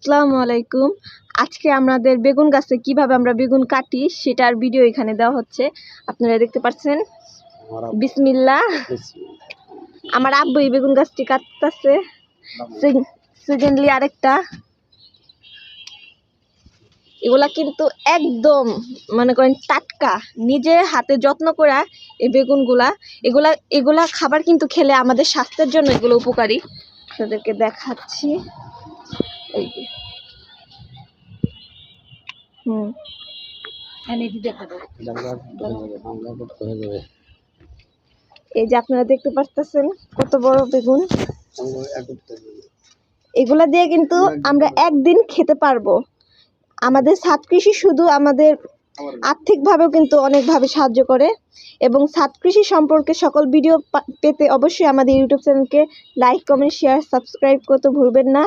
আসসালামু আলাইকুম। আজকে আমাদের বেগুন গাছে কিভাবে আমরা বেগুন কাটি সেটার ভিডিও এখানে দেওয়া হচ্ছে। আপনারা দেখতে পাচ্ছেন। বিসমিল্লাহ। আমার আব্বু এই বেগুন গাছটি কাটতেছে। সেকেন্ডলি আরেকটা, এগুলা কিন্তু একদম মনে করেন টাটকা, নিজে হাতে যত্ন করা এই বেগুনগুলা। এগুলা খাবার কিন্তু খেলে আমাদের স্বাস্থ্যের জন্য এগুলো উপকারী। আপনাদেরকে দেখাচ্ছি। এই যে এই যে আপনারা দেখতে পাচ্ছেন কত বড় বেগুন। এগুলা দিয়ে কিন্তু আমরা একদিন খেতে পারবো। আমাদের ছাদ কৃষি শুধু আমাদের আর্থিকভাবেও কিন্তু অনেকভাবে সাহায্য করে, এবং ছাদ কৃষি সম্পর্কে সকল ভিডিও পেতে অবশ্যই আমাদের ইউটিউব চ্যানেলকে লাইক, কমেন্ট, শেয়ার, সাবস্ক্রাইব করতে ভুলবেন না।